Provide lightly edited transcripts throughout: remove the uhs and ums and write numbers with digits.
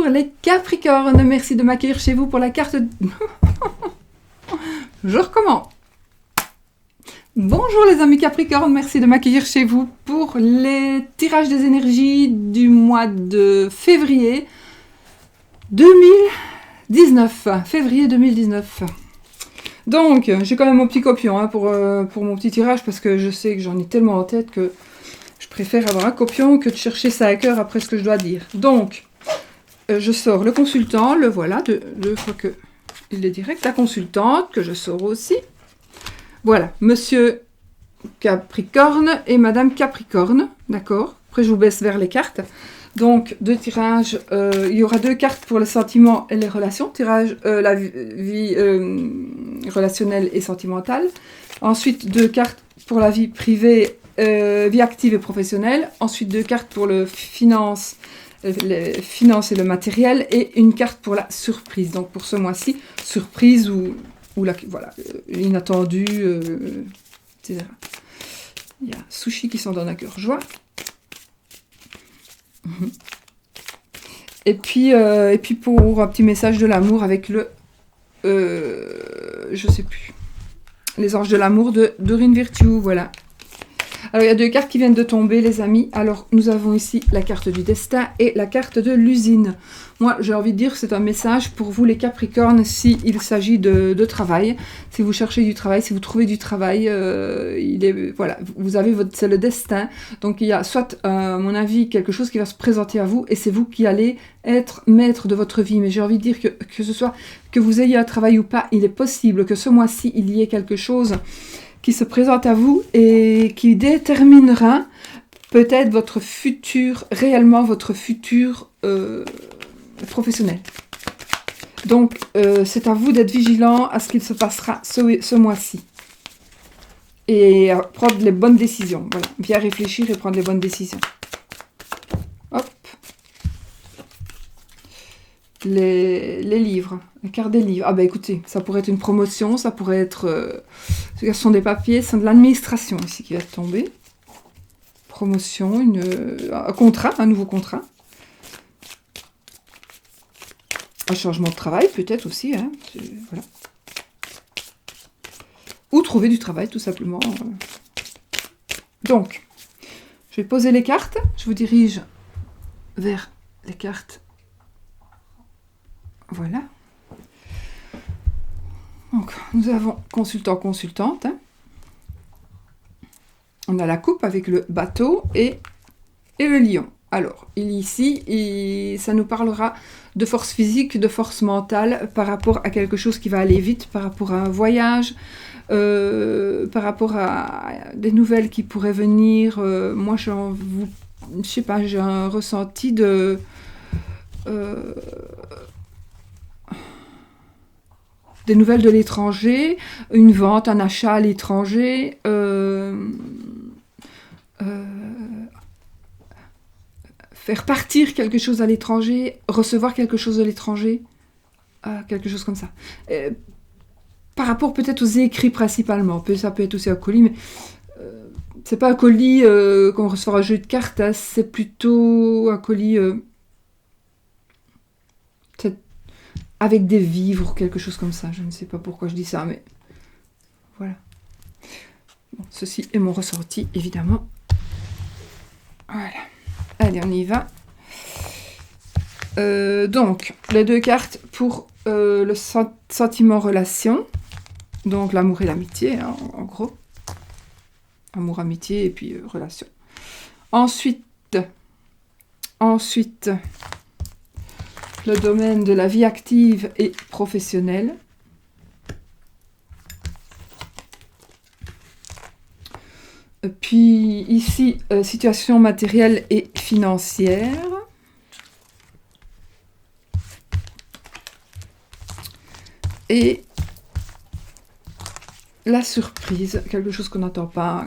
Bonjour les Capricornes, merci de m'accueillir chez vous pour la carte... Je recommence. Bonjour les amis Capricornes, merci de m'accueillir chez vous pour les tirages des énergies du mois de février 2019. Février 2019. Donc, j'ai quand même mon petit copion hein, pour mon petit tirage parce que je sais que j'en ai tellement en tête que je préfère avoir un copion que de chercher ça à cœur après ce que je dois dire. Donc, je sors le consultant, le voilà, je crois que il est direct, la consultante que je sors aussi. Voilà, monsieur Capricorne et madame Capricorne, d'accord. Après, je vous baisse vers les cartes. Donc, deux tirages, il y aura deux cartes pour les sentiments et les relations. Tirage, la vie relationnelle et sentimentale. Ensuite, deux cartes pour la vie privée, vie active et professionnelle. Ensuite, deux cartes pour les finances et le matériel. Et une carte pour la surprise. Donc, pour ce mois-ci, surprise ou la, voilà, inattendu, etc. Il y a Sushi qui s'en donne à cœur joie. Et puis pour un petit message de l'amour avec le... je sais plus. Les anges de l'amour de Dorine Virtue, voilà. Alors, il y a deux cartes qui viennent de tomber, les amis. Alors, nous avons ici la carte du destin et la carte de l'usine. Moi, j'ai envie de dire que c'est un message pour vous, les Capricornes, s'il s'agit de travail. Si vous cherchez du travail, si vous trouvez du travail, voilà, vous avez c'est le destin. Donc, il y a soit, à mon avis, quelque chose qui va se présenter à vous et c'est vous qui allez être maître de votre vie. Mais j'ai envie de dire que ce soit que vous ayez un travail ou pas, il est possible que ce mois-ci, il y ait quelque chose qui se présente à vous et qui déterminera peut-être votre futur, réellement votre futur professionnel. Donc, c'est à vous d'être vigilant à ce qu'il se passera ce mois-ci. Et à prendre les bonnes décisions. Voilà, bien réfléchir et prendre les bonnes décisions. Hop. Les livres, la carte des livres. Ah ben écoutez, ça pourrait être une promotion, ça pourrait être... ce sont des papiers, c'est de l'administration ici qui va tomber. Promotion, un contrat, un nouveau contrat. Un changement de travail peut-être aussi, hein, voilà. Ou trouver du travail tout simplement. Donc, je vais poser les cartes, je vous dirige vers les cartes. Voilà. Donc, nous avons consultant, consultante. Hein. On a la coupe avec le bateau et le lion. Alors, ici, ça nous parlera de force physique, de force mentale, par rapport à quelque chose qui va aller vite, par rapport à un voyage, par rapport à des nouvelles qui pourraient venir. Moi, je sais pas, j'ai un ressenti de... des nouvelles de l'étranger, une vente, un achat à l'étranger, faire partir quelque chose à l'étranger, recevoir quelque chose de l'étranger, quelque chose comme ça. Par rapport peut-être aux écrits principalement, ça peut être aussi un colis, mais c'est pas un colis qu'on reçoit un jeu de cartes, hein, c'est plutôt un colis... avec des vivres ou quelque chose comme ça. Je ne sais pas pourquoi je dis ça, mais voilà. Bon, ceci est mon ressenti, évidemment. Voilà. Allez, on y va. Donc, les deux cartes pour le sentiment relation. Donc, l'amour et l'amitié, hein, en gros. Amour, amitié et puis relation. Ensuite, le domaine de la vie active et professionnelle. Puis ici, situation matérielle et financière. Et la surprise, quelque chose qu'on n'entend pas.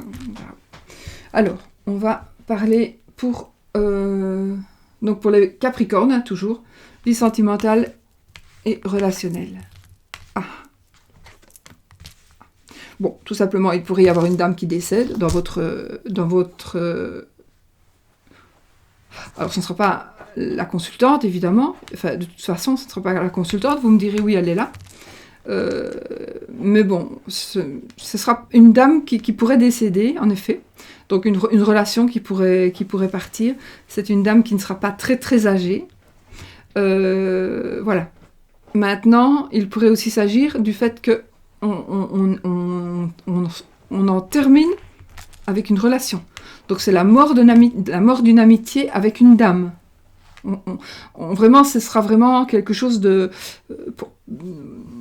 Alors, on va parler pour les Capricornes, hein, toujours. Vie sentimentale et relationnelle. Ah. Bon, tout simplement, il pourrait y avoir une dame qui décède dans votre... Alors, ce ne sera pas la consultante, évidemment. Enfin, de toute façon, ce ne sera pas la consultante. Vous me direz, oui, elle est là. Mais bon, ce sera une dame qui pourrait décéder, en effet. Donc une relation qui pourrait partir. C'est une dame qui ne sera pas très très âgée. Voilà. Maintenant, il pourrait aussi s'agir du fait que on en termine avec une relation. Donc c'est la mort d'une amitié avec une dame. Vraiment, ce sera vraiment quelque chose de...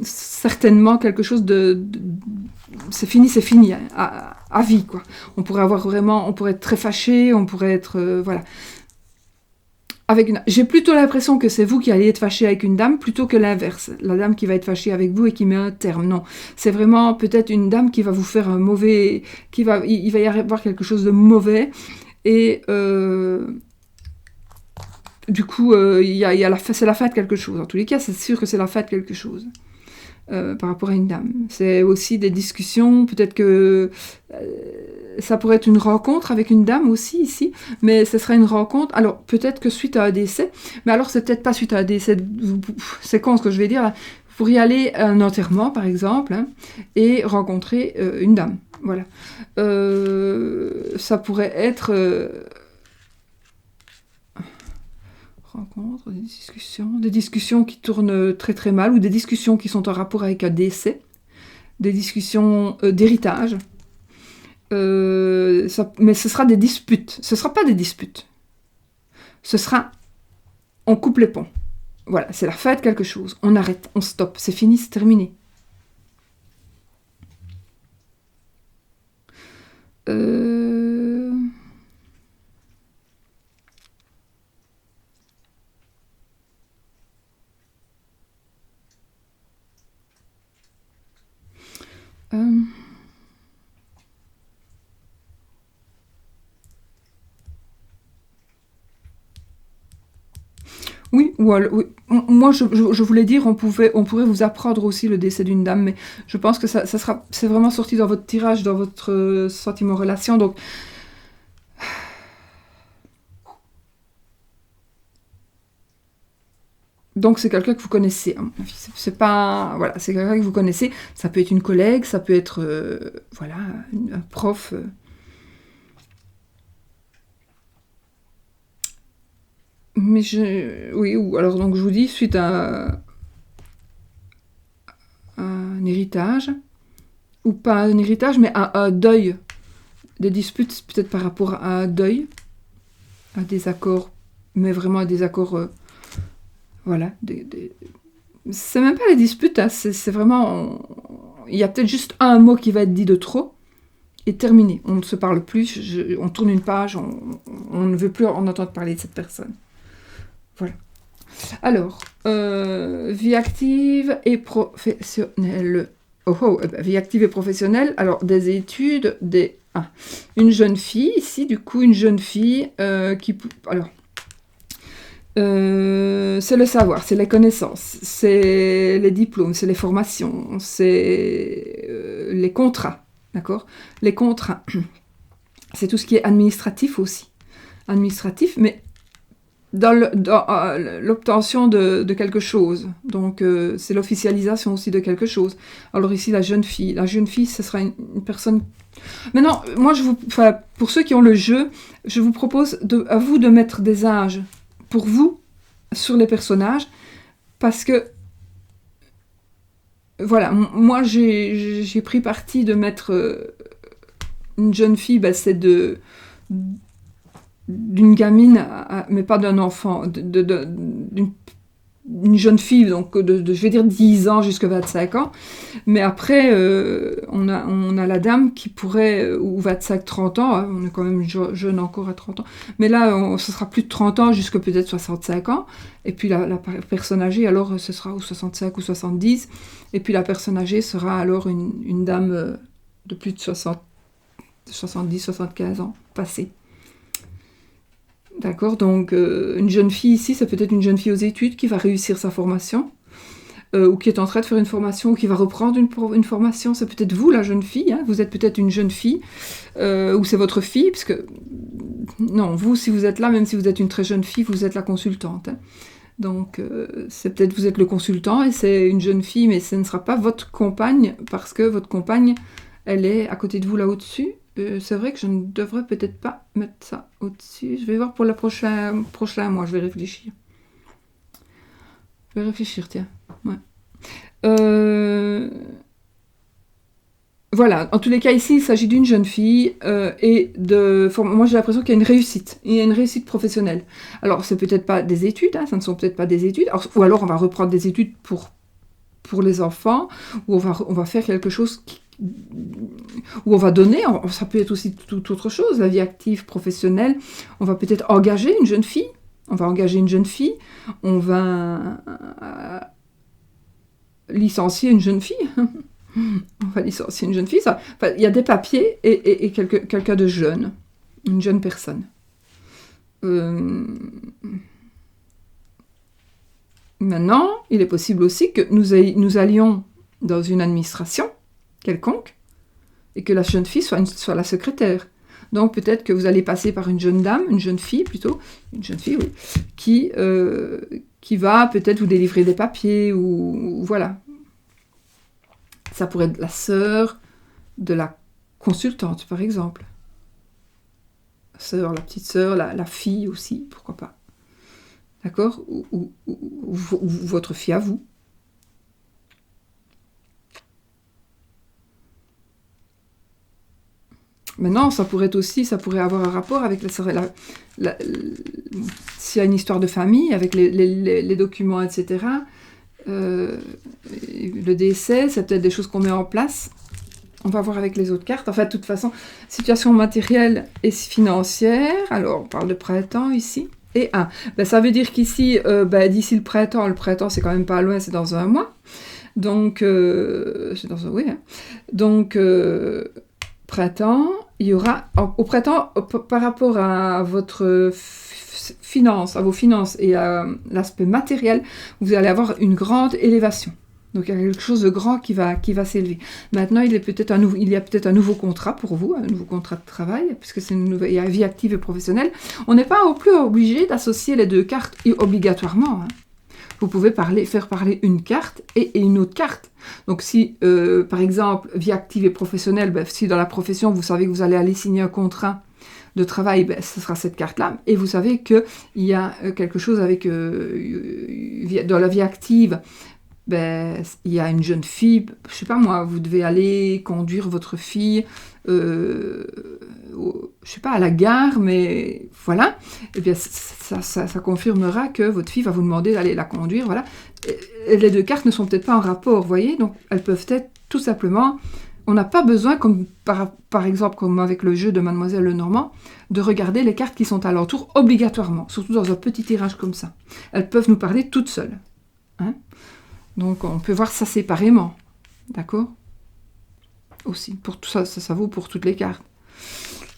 certainement quelque chose de c'est fini, hein, à vie, quoi. On pourrait être très fâché, on pourrait être... voilà. J'ai plutôt l'impression que c'est vous qui allez être fâché avec une dame plutôt que l'inverse. La dame qui va être fâchée avec vous et qui met un terme. Non, c'est vraiment peut-être une dame qui va vous faire un mauvais... il va y avoir quelque chose de mauvais. Et du coup, c'est la fin de quelque chose. En tous les cas, c'est sûr que c'est la fin de quelque chose. Par rapport à une dame. C'est aussi des discussions, peut-être que ça pourrait être une rencontre avec une dame aussi ici, mais ce sera une rencontre, alors peut-être que suite à un décès, mais alors c'est peut-être pas suite à un décès, c'est con ce que je vais dire, là. Vous pourriez aller à un enterrement par exemple, hein, et rencontrer une dame, voilà. Ça pourrait être... rencontres, des discussions qui tournent très très mal, ou des discussions qui sont en rapport avec un décès, des discussions d'héritage, mais ce sera des disputes, ce ne sera pas des disputes, ce sera, on coupe les ponts, voilà, c'est la fin de quelque chose, on arrête, on stoppe, c'est fini, c'est terminé. Oui, oui. Moi je voulais dire, on pourrait vous apprendre aussi le décès d'une dame, mais je pense que c'est vraiment sorti dans votre tirage, dans votre sentiment relation, donc c'est quelqu'un que vous connaissez, hein. C'est pas... Voilà, c'est quelqu'un que vous connaissez. Ça peut être une collègue, ça peut être... voilà, un prof. Mais oui, ou alors donc je vous dis, suite à un héritage, ou pas un héritage, mais à un deuil. Des disputes, peut-être par rapport à un deuil, à des accords, mais vraiment à des accords... voilà, c'est même pas les disputes, hein, c'est vraiment... Il y a peut-être juste un mot qui va être dit de trop, et terminé. On ne se parle plus, on tourne une page, on ne veut plus en entendre parler de cette personne. Voilà. Alors, vie active et professionnelle. Vie active et professionnelle. Alors, des études, une jeune fille, ici, du coup, une jeune fille qui... Alors... c'est le savoir, c'est les connaissances, c'est les diplômes, c'est les formations, c'est les contrats, d'accord? Les contrats, c'est tout ce qui est administratif aussi. Administratif, mais dans l'obtention de quelque chose. Donc, c'est l'officialisation aussi de quelque chose. Alors ici, la jeune fille, ce sera une personne... Maintenant, moi, pour ceux qui ont le jeu, je vous propose à vous de mettre des âges pour vous, sur les personnages, parce que, voilà, moi, j'ai pris parti de mettre une jeune fille, c'est d'une gamine, mais pas d'un enfant, d'une jeune fille, donc je vais dire 10 ans jusqu'à 25 ans, mais après, on a la dame qui pourrait, ou 25-30 ans, hein, on est quand même jeune encore à 30 ans, mais là, ce sera plus de 30 ans jusqu'à peut-être 65 ans, et puis la personne âgée, alors, ce sera ou 65 ou 70, et puis la personne âgée sera alors une dame de plus de 70-75 ans passés. D'accord, donc une jeune fille ici, c'est peut-être une jeune fille aux études qui va réussir sa formation, ou qui est en train de faire une formation, ou qui va reprendre une formation. C'est peut-être vous, la jeune fille, hein, vous êtes peut-être une jeune fille, ou c'est votre fille, puisque non, vous, si vous êtes là, même si vous êtes une très jeune fille, vous êtes la consultante. Hein. Donc, c'est peut-être vous êtes le consultant et c'est une jeune fille, mais ce ne sera pas votre compagne, parce que votre compagne, elle est à côté de vous là au-dessus. C'est vrai que je ne devrais peut-être pas mettre ça au-dessus. Je vais voir pour le prochain mois, je vais réfléchir. Je vais réfléchir, tiens. Ouais. Voilà, en tous les cas, ici, il s'agit d'une jeune fille moi, j'ai l'impression qu'il y a une réussite. Il y a une réussite professionnelle. Alors, c'est peut-être pas des études, hein, ça ne sont peut-être pas des études. Ou alors, on va reprendre des études pour les enfants, ou on va faire quelque chose où on va donner. Ça peut être aussi toute autre chose, la vie active professionnelle. On va peut-être engager une jeune fille. On va licencier une jeune fille. On va licencier une jeune fille. Il y a des papiers et quelqu'un de jeune. Une jeune personne. Maintenant, il est possible aussi que nous allions dans une administration quelconque et que la jeune fille soit la secrétaire. Donc peut-être que vous allez passer par une jeune dame, une jeune fille plutôt, oui, qui va peut-être vous délivrer des papiers ou voilà. Ça pourrait être la sœur de la consultante, par exemple. La petite sœur, la fille aussi, pourquoi pas. D'accord ? Ou votre fille à vous. Maintenant, ça pourrait avoir un rapport avec s'il y a une histoire de famille, avec les documents, etc., le décès, c'est peut-être des choses qu'on met en place. On va voir avec les autres cartes. Enfin, de toute façon, situation matérielle et financière. Alors, on parle de printemps ici. Et ça veut dire qu'ici, d'ici le printemps, c'est quand même pas loin, c'est dans un mois. Donc, c'est dans un... Oui, hein. Donc, printemps, il y aura... Au printemps, par rapport à votre... à vos finances et à l'aspect matériel, vous allez avoir une grande élévation. Donc il y a quelque chose de grand qui va s'élever. Maintenant, il y a peut-être un nouveau contrat pour vous, un nouveau contrat de travail, puisque il y a vie active et professionnelle. On n'est pas non plus obligé d'associer les deux cartes obligatoirement. Hein. Vous pouvez faire parler une carte et une autre carte. Donc si, par exemple, vie active et professionnelle, si dans la profession, vous savez que vous allez aller signer un contrat de travail, ce sera cette carte-là. Et vous savez qu'il y a quelque chose avec... dans la vie active, il y a une jeune fille, je sais pas moi, vous devez aller conduire votre fille, je sais pas, à la gare, mais voilà. Et bien, ça confirmera que votre fille va vous demander d'aller la conduire, voilà. Et les deux cartes ne sont peut-être pas en rapport, vous voyez, donc elles peuvent être tout simplement... On n'a pas besoin, comme par exemple, comme avec le jeu de Mademoiselle Lenormand, de regarder les cartes qui sont alentour obligatoirement, surtout dans un petit tirage comme ça. Elles peuvent nous parler toutes seules. Hein ? Donc, on peut voir ça séparément. D'accord ? Aussi, pour tout ça, ça vaut pour toutes les cartes.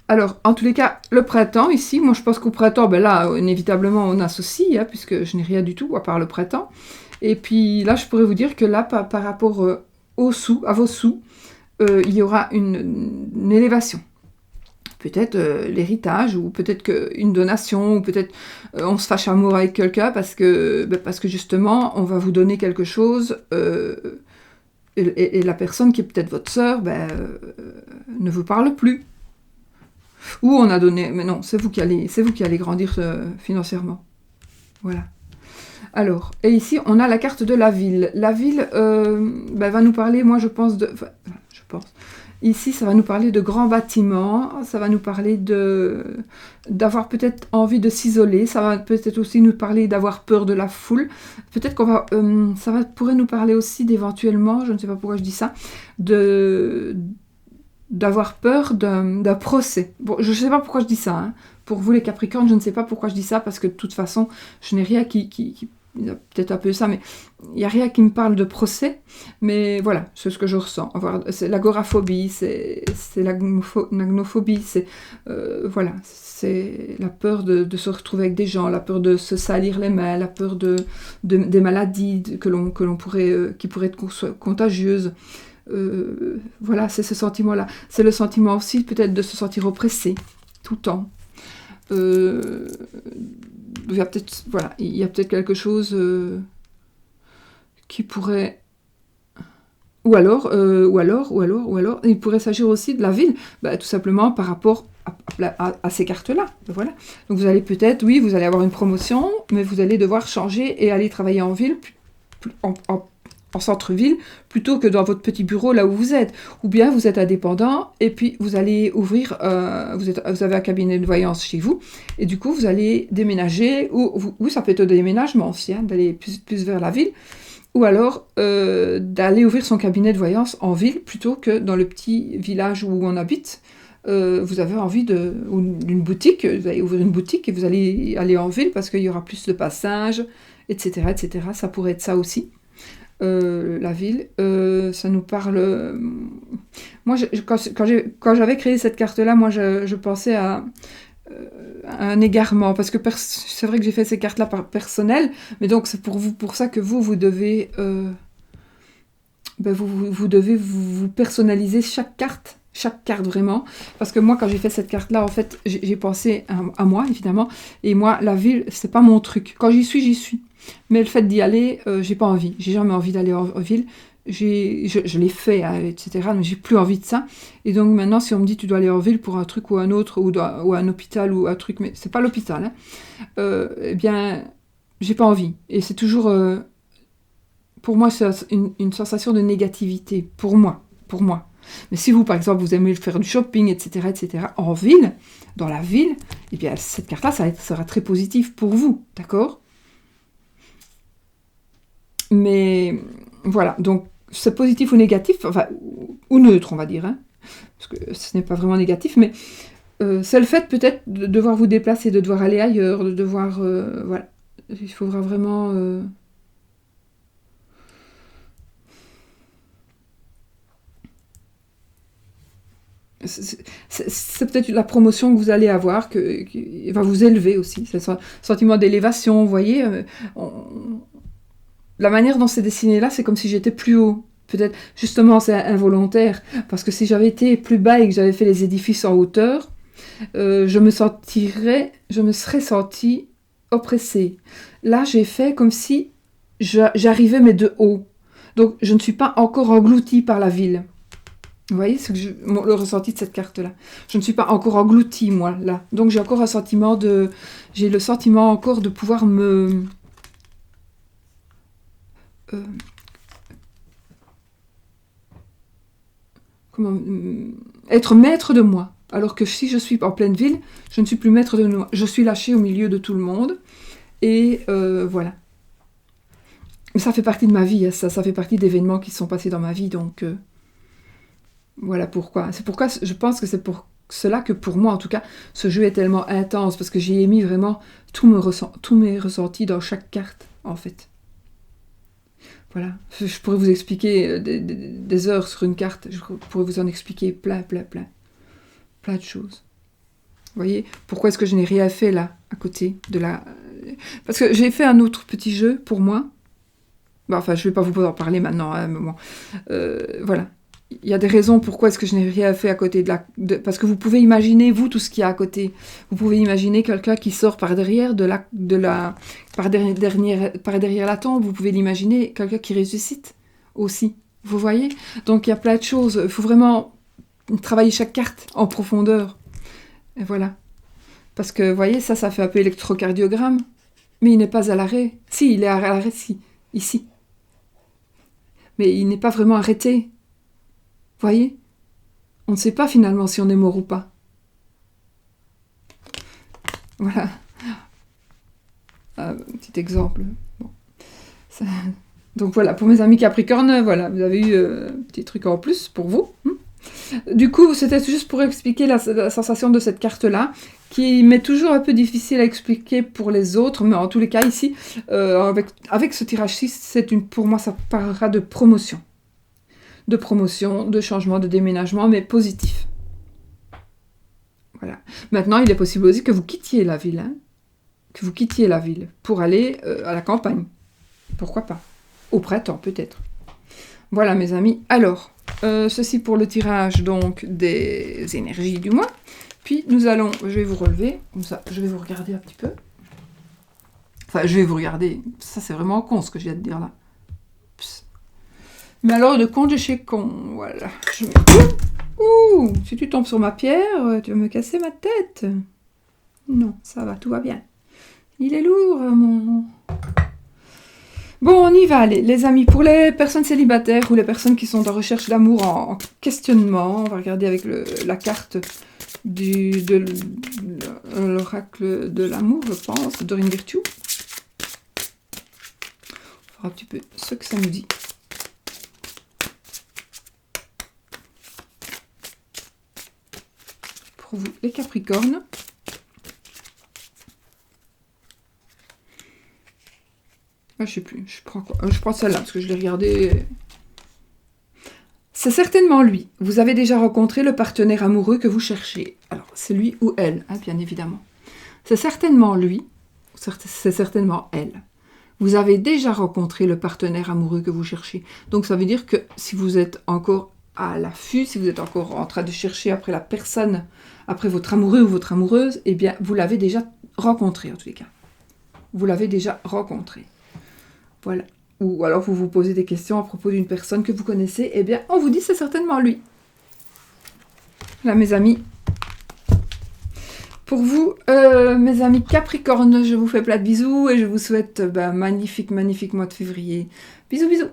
Alors, en tous les cas, le printemps, ici, moi je pense qu'au printemps, là, inévitablement, on associe, hein, puisque je n'ai rien du tout, à part le printemps. Et puis là, je pourrais vous dire que là, par rapport à vos sous, il y aura une élévation. Peut-être l'héritage, ou peut-être une donation, ou peut-être on se fâche amour avec quelqu'un parce que justement, on va vous donner quelque chose, et la personne qui est peut-être votre sœur, ne vous parle plus. Ou on a donné... Mais non, c'est vous qui allez grandir financièrement. Voilà. Alors, et ici, on a la carte de la ville. La ville va nous parler, moi, je pense... Ici, ça va nous parler de grands bâtiments, ça va nous parler d'avoir peut-être envie de s'isoler, ça va peut-être aussi nous parler d'avoir peur de la foule. Peut-être pourrait nous parler aussi d'éventuellement, je ne sais pas pourquoi je dis ça, d'avoir peur d'un procès. Bon, je ne sais pas pourquoi je dis ça, hein. Pour vous les Capricornes, je ne sais pas pourquoi je dis ça, parce que de toute façon, je n'ai rien qui il y a peut-être un peu ça, mais il n'y a rien qui me parle de procès, mais voilà, c'est ce que je ressens. C'est l'agoraphobie, c'est l'agnophobie, c'est voilà, c'est la peur de se retrouver avec des gens, la peur de se salir les mains, la peur des maladies qui pourraient être contagieuses. Voilà, c'est ce sentiment-là. C'est le sentiment aussi peut-être de se sentir oppressé tout le temps. il y a peut-être voilà, il y a peut-être quelque chose qui pourrait... Ou alors, il pourrait s'agir aussi de la ville, tout simplement par rapport à ces cartes-là. Voilà. Donc vous allez peut-être, oui, vous allez avoir une promotion, mais vous allez devoir changer et aller travailler en ville, en centre-ville, plutôt que dans votre petit bureau là où vous êtes. Ou bien vous êtes indépendant et puis vous allez ouvrir, vous avez un cabinet de voyance chez vous, et du coup vous allez déménager, ou ça peut être un déménagement aussi, hein, d'aller plus vers la ville. Ou alors d'aller ouvrir son cabinet de voyance en ville plutôt que dans le petit village où on habite. Vous avez envie d'une boutique, vous allez ouvrir une boutique et vous allez aller en ville parce qu'il y aura plus de passages, etc., etc. Ça pourrait être ça aussi. La ville, ça nous parle... Moi, quand j'avais créé cette carte-là, moi, je pensais à un égarement, parce que c'est vrai que j'ai fait ces cartes-là personnelles, mais donc c'est pour ça que vous devez vous devez vous personnaliser chaque carte vraiment, parce que moi quand j'ai fait cette carte-là, en fait, j'ai pensé à moi, évidemment, et moi, la ville, c'est pas mon truc. Quand j'y suis. Mais le fait d'y aller, j'ai pas envie. J'ai jamais envie d'aller en ville. Je l'ai fait, etc. Mais j'ai plus envie de ça. Et donc maintenant, si on me dit tu dois aller en ville pour un truc ou un autre, ou un hôpital ou un truc, mais c'est pas l'hôpital, hein, eh bien, j'ai pas envie. Et c'est toujours, pour moi, c'est une sensation de négativité. Pour moi. Mais si vous, par exemple, vous aimez faire du shopping, etc., en ville, dans la ville, eh bien, cette carte-là, ça sera très positif pour vous, d'accord ? Mais voilà, donc c'est positif ou négatif, enfin, ou neutre, on va dire, hein, parce que ce n'est pas vraiment négatif, mais c'est le fait peut-être de devoir vous déplacer, de devoir aller ailleurs, de devoir... voilà, il faudra vraiment... c'est peut-être la promotion que vous allez avoir qui va vous élever aussi, c'est ce sentiment d'élévation, vous voyez, la manière dont c'est dessiné là, c'est comme si j'étais plus haut. Peut-être, justement, c'est involontaire, parce que si j'avais été plus bas et que j'avais fait les édifices en hauteur, je me serais sentie oppressée. Là, j'ai fait comme si j'arrivais, mais de haut. Donc, je ne suis pas encore engloutie par la ville. Vous voyez le ressenti de cette carte-là. Je ne suis pas encore engloutie, moi, là. Donc, j'ai encore un sentiment j'ai le sentiment encore de pouvoir être maître de moi. Alors que si je suis en pleine ville, je ne suis plus maître de moi. Je suis lâchée au milieu de tout le monde. Et voilà. Mais ça fait partie de ma vie, hein, ça fait partie d'événements qui sont passés dans ma vie. Donc voilà pourquoi. C'est pourquoi je pense que c'est pour cela que pour moi, en tout cas, ce jeu est tellement intense. Parce que j'ai mis vraiment tous mes ressentis dans chaque carte, en fait. Voilà, je pourrais vous expliquer des heures sur une carte, je pourrais vous en expliquer plein de choses. Vous voyez, pourquoi est-ce que je n'ai rien fait là, à côté de la... Parce que j'ai fait un autre petit jeu pour moi. Enfin, je ne vais pas vous en parler maintenant, hein, mais bon. Voilà. Il y a des raisons pourquoi est-ce que je n'ai rien fait à côté parce que vous pouvez imaginer, vous, tout ce qu'il y a à côté. Vous pouvez imaginer quelqu'un qui sort par derrière par derrière la tombe. Vous pouvez l'imaginer, quelqu'un qui ressuscite aussi. Vous voyez ? Donc, il y a plein de choses. Il faut vraiment travailler chaque carte en profondeur. Et voilà. Parce que, vous voyez, ça fait un peu électrocardiogramme. Mais il n'est pas à l'arrêt. Si, il est à l'arrêt, ici. Mais il n'est pas vraiment arrêté. Voyez, on ne sait pas finalement si on est mort ou pas. Voilà. Un petit exemple. Bon. Donc voilà, pour mes amis Capricorne, voilà, vous avez eu un petit truc en plus pour vous. Du coup, c'était juste pour expliquer la sensation de cette carte-là, qui m'est toujours un peu difficile à expliquer pour les autres, mais en tous les cas, ici, avec ce tirage-ci, pour moi, ça parlera de promotion. De changement, de déménagement, mais positif. Voilà. Maintenant, il est possible aussi que vous quittiez la ville, pour aller à la campagne. Pourquoi pas ? Au printemps, peut-être. Voilà, mes amis. Alors, ceci pour le tirage, donc, des énergies du mois. Puis nous allons, je vais vous relever, comme ça, je vais vous regarder un petit peu. Enfin, je vais vous regarder. Ça, c'est vraiment con ce que je viens de dire là. Psst. Mais alors, de con de chez con, voilà. Je mets... Ouh, si tu tombes sur ma pierre, tu vas me casser ma tête. Non, ça va, tout va bien. Il est lourd, mon... Bon, on y va, les amis. Pour les personnes célibataires ou les personnes qui sont en recherche d'amour en questionnement, on va regarder avec la carte de l'oracle de l'amour, je pense, de Dorine Virtue. On va voir un petit peu ce que ça nous dit. Pour vous, les Capricornes. Ah, je sais plus, je prends quoi? Je prends celle-là parce que je l'ai regardée. C'est certainement lui. Vous avez déjà rencontré le partenaire amoureux que vous cherchez. Alors, c'est lui ou elle, hein, bien évidemment. C'est certainement lui, c'est certainement elle. Vous avez déjà rencontré le partenaire amoureux que vous cherchez. Donc, ça veut dire que si vous êtes encore à l'affût, si vous êtes encore en train de chercher après la personne, après votre amoureux ou votre amoureuse, eh bien, vous l'avez déjà rencontré, en tous les cas. Vous l'avez déjà rencontré. Voilà. Ou alors vous vous posez des questions à propos d'une personne que vous connaissez, eh bien, on vous dit c'est certainement lui. Là, mes amis. Pour vous, mes amis Capricorne, je vous fais plein de bisous et je vous souhaite magnifique, magnifique mois de février. Bisous, bisous.